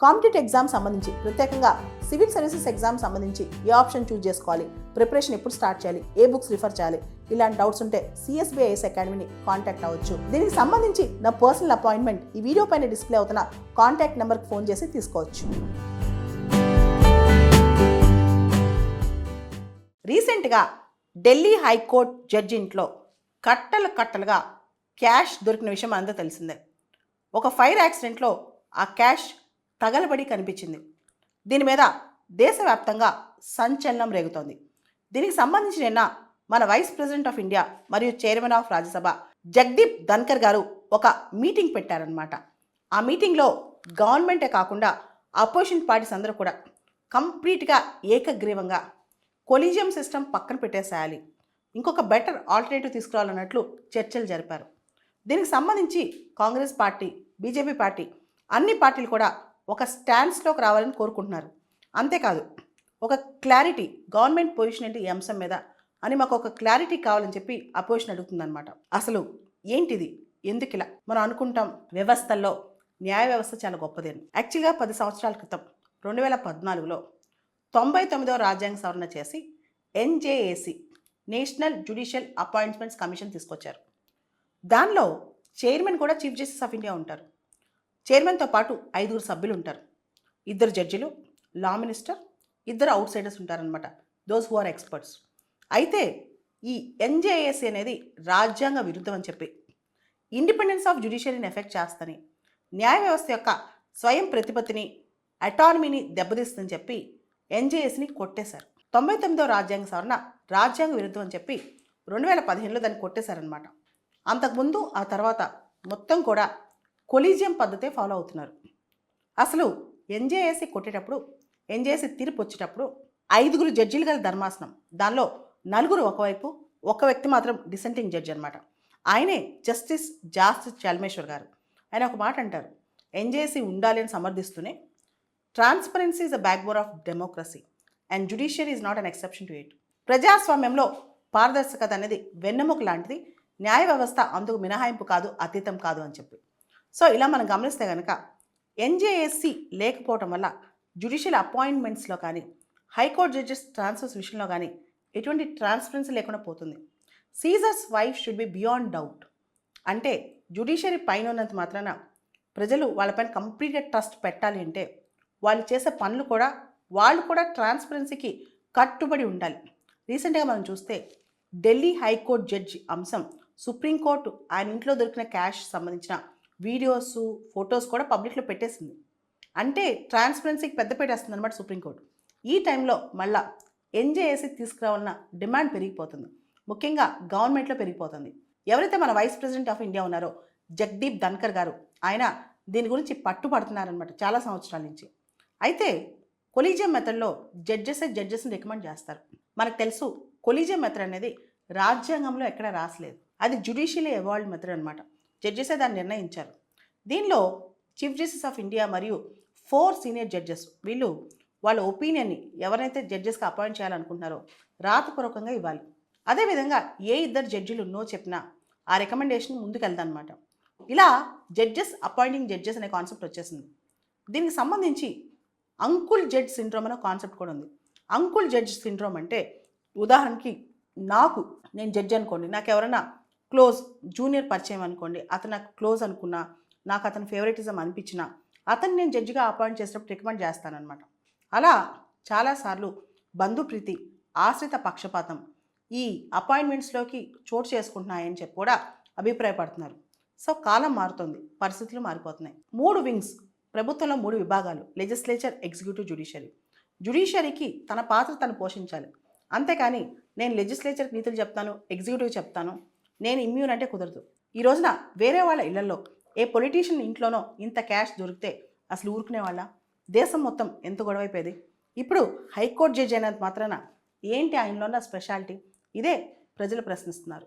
Competitive exam సంబంధించి ప్రత్యేకంగా civil services exam సంబంధించి ఏ ఆప్షన్ చూస్ చేసుకోవాలి, ప్రిపరేషన్ ఎప్పుడు స్టార్ట్ చేయాలి, ఏ బుక్స్ రిఫర్ చేయాలి, ఇలాంటి డౌట్స్ ఉంటే సిఎస్బిఐఎస్ అకాడమీని కాంటాక్ట్ అవ్వచ్చు. దీనికి సంబంధించి నా పర్సనల్ అపాయింట్మెంట్ ఈ వీడియో పైన డిస్ప్లే అవుతున్న కాంటాక్ట్ నెంబర్కి ఫోన్ చేసి తీసుకోవచ్చు. రీసెంట్గా ఢిల్లీ హైకోర్టు జడ్జి ఇంట్లో కట్టలుగా క్యాష్ దొరికిన విషయం అంతా తెలిసిందే. ఒక ఫైర్ యాక్సిడెంట్లో ఆ క్యాష్ తగలబడి కనిపించింది. దీని మీద దేశవ్యాప్తంగా సంచలనం రేగుతోంది. దీనికి సంబంధించి నిన్న మన వైస్ ప్రెసిడెంట్ ఆఫ్ ఇండియా మరియు చైర్మన్ ఆఫ్ రాజ్యసభ జగదీప్ ధన్కర్ గారు ఒక మీటింగ్ పెట్టారనమాట. ఆ మీటింగ్లో గవర్నమెంటే కాకుండా అపోజిషన్ పార్టీస్ అందరూ కూడా కంప్లీట్గా ఏకగ్రీవంగా కొలీజియం సిస్టమ్ పక్కన పెట్టేసేయాలి, ఇంకొక బెటర్ ఆల్టర్నేటివ్ తీసుకురావాలన్నట్లు చర్చలు జరిపారు. దీనికి సంబంధించి కాంగ్రెస్ పార్టీ, బీజేపీ పార్టీ అన్ని పార్టీలు కూడా ఒక స్టాండ్స్లోకి రావాలని కోరుకుంటున్నారు. అంతేకాదు ఒక క్లారిటీ, గవర్నమెంట్ పొజిషన్ ఏంటి ఈ అంశం మీద అని మాకు ఒక క్లారిటీ కావాలని చెప్పి అపోజిషన్ అడుగుతుందన్నమాట. అసలు ఏంటిది, ఎందుకు ఇలా? మనం అనుకుంటాం వ్యవస్థల్లో న్యాయ వ్యవస్థ చాలా గొప్పదేను. యాక్చువల్గా 10 సంవత్సరాల క్రితం 2014లో 99వ రాజ్యాంగ సవరణ చేసి NJAC, national judicial appointments commission తీసుకొచ్చారు. దానిలో చైర్మన్ కూడా చీఫ్ జస్టిస్ ఆఫ్ ఇండియా ఉంటారు. చైర్మన్తో పాటు 5 సభ్యులు ఉంటారు. 2 జడ్జిలు, లా మినిస్టర్, 2 అవుట్ సైడర్స్ ఉంటారనమాట, దోస్ హూ ఆర్ ఎక్స్పర్ట్స్. అయితే ఈ ఎన్జేఏసీ అనేది రాజ్యాంగ విరుద్ధం అని చెప్పి, ఇండిపెండెన్స్ ఆఫ్ జ్యుడిషియరీని ఎఫెక్ట్ చేస్తని, న్యాయ వ్యవస్థ యొక్క స్వయం ప్రతిపత్తిని, అటానమీని దెబ్బతీస్తుందని చెప్పి ఎన్జేఏసీని కొట్టేశారు. 99వ రాజ్యాంగ సవరణ రాజ్యాంగ విరుద్ధం అని చెప్పి 2015లో దాన్ని కొట్టేశారనమాట. అంతకుముందు ఆ తర్వాత మొత్తం కూడా కొలీజియం పద్ధతే ఫాలో అవుతున్నారు. అసలు ఎన్జేఏసీ కొట్టేటప్పుడు, ఎన్జేఏసీ తీర్పు వచ్చేటప్పుడు 5 జడ్జీలు గల ధర్మాసనం, దానిలో 4 ఒకవైపు, ఒక వ్యక్తి మాత్రం డిసెంటింగ్ జడ్జి అనమాట. ఆయనే జస్టిస్ చాల్మేశ్వర్ గారు. ఆయన ఒక మాట అంటారు, ఎన్జేఏసీ ఉండాలి అని సమర్థిస్తూనే, transparency is a backbone of democracy and judiciary is not an exception to it. ప్రజాస్వామ్యంలో పారదర్శకత అనేది వెన్నెముక లాంటిది, న్యాయ వ్యవస్థ అందుకు మినహాయింపు కాదు, అతీతం కాదు అని చెప్పి. సో ఇలా మనం గమనిస్తే కనుక ఎన్జేఏసీ లేకపోవటం వల్ల జ్యుడిషియల్ అపాయింట్మెంట్స్లో కానీ, హైకోర్టు జడ్జెస్ ట్రాన్స్ఫర్స్ విషయంలో కానీ ఎటువంటి ట్రాన్స్పరెన్సీ లేకుండా పోతుంది. Caesar's wife should be beyond doubt. అంటే జ్యుడిషియరీ పైన ఉన్నంత మాత్రాన ప్రజలు వాళ్ళపైన కంప్లీట్గా ట్రస్ట్ పెట్టాలి అంటే వాళ్ళు చేసే పనులు కూడా, వాళ్ళు కూడా ట్రాన్స్పరెన్సీకి కట్టుబడి ఉండాలి. రీసెంట్గా మనం చూస్తే ఢిల్లీ హైకోర్టు జడ్జి అంశం సుప్రీంకోర్టు ఆయన ఇంట్లో దొరికిన క్యాష్ సంబంధించిన వీడియోస్, ఫొటోస్ కూడా పబ్లిక్లో పెట్టేసింది. అంటే ట్రాన్స్పరెన్సీకి పెద్ద పెట్టేస్తుంది అనమాట సుప్రీంకోర్టు. ఈ టైంలో మళ్ళా ఎన్జేఏసీ తీసుకురావాలన్న డిమాండ్ పెరిగిపోతుంది, ముఖ్యంగా గవర్నమెంట్లో పెరిగిపోతుంది. ఎవరైతే మన వైస్ ప్రెసిడెంట్ ఆఫ్ ఇండియా ఉన్నారో జగదీప్ ధన్కర్ గారు, ఆయన దీని గురించి పట్టుబడుతున్నారనమాట చాలా సంవత్సరాల నుంచి. అయితే కొలీజియం మెథడ్లో జడ్జెస్ని రికమెండ్ చేస్తారు. మనకు తెలుసు కొలీజియం మెథడ్ అనేది రాజ్యాంగంలో ఎక్కడ రాసలేదు, అది జ్యుడిషియలీ ఎవాల్వ్డ్ మెథడ్ అనమాట. జడ్జెసే దాన్ని నిర్ణయించారు. దీనిలో చీఫ్ జస్టిస్ ఆఫ్ ఇండియా మరియు 4 సీనియర్ జడ్జెస్, వీళ్ళు వాళ్ళ ఒపీనియన్ని ఎవరైతే జడ్జెస్కి అపాయింట్ చేయాలనుకుంటున్నారో రాతపూర్వకంగా ఇవ్వాలి. అదేవిధంగా ఏ 2 జడ్జిలు నో చెప్పినా ఆ రికమెండేషన్ ముందుకెళ్తానమాట. ఇలా జడ్జెస్ అపాయింటింగ్ జడ్జెస్ అనే కాన్సెప్ట్ వచ్చేసింది. దీనికి సంబంధించి అంకుల్ జడ్జ్ సిండ్రోమ్ అనే కాన్సెప్ట్ కూడా ఉంది. అంకుల్ జడ్జ్ సిండ్రోమ్ అంటే, ఉదాహరణకి నేను జడ్జి అనుకోండి, నాకు ఎవరైనా క్లోజ్ జూనియర్ పరిచయం అనుకోండి, అతను నాకు క్లోజ్ అనుకున్నా, నాకు అతని ఫేవరెటిజం అనిపించినా, అతను నేను జడ్జిగా అపాయింట్ చేసినప్పుడు రికమెండ్ చేస్తానన్నమాట. అలా చాలాసార్లు బంధుప్రీతి, ఆశ్రిత పక్షపాతం ఈ అపాయింట్మెంట్స్లోకి చోటు చేసుకుంటున్నాయని చెప్పి కూడా అభిప్రాయపడుతున్నారు. సో కాలం మారుతుంది, పరిస్థితులు మారిపోతున్నాయి. 3 వింగ్స్, ప్రభుత్వంలో 3 విభాగాలు, లెజిస్లేచర్, ఎగ్జిక్యూటివ్, జ్యుడిషియరీ. జ్యుడిషియరీకి తన పాత్ర తను పోషించాలి. అంతేకాని నేను లెజిస్లేచర్కి నీతులు చెప్తాను, ఎగ్జిక్యూటివ్ చెప్తాను, నేను ఇమ్యూన్ అంటే కుదరదు. ఈ రోజున వేరే వాళ్ళ ఇళ్లలో, ఏ పొలిటీషియన్ ఇంట్లోనో ఇంత క్యాష్ దొరికితే అసలు ఊరుకునే వాళ్ళ? దేశం మొత్తం ఎంత గొడవైపోయేది. ఇప్పుడు హైకోర్టు జడ్జి అయినంత మాత్రాన ఏంటి ఆయనలో ఉన్న స్పెషాలిటీ? ఇదే ప్రజలు ప్రశ్నిస్తున్నారు.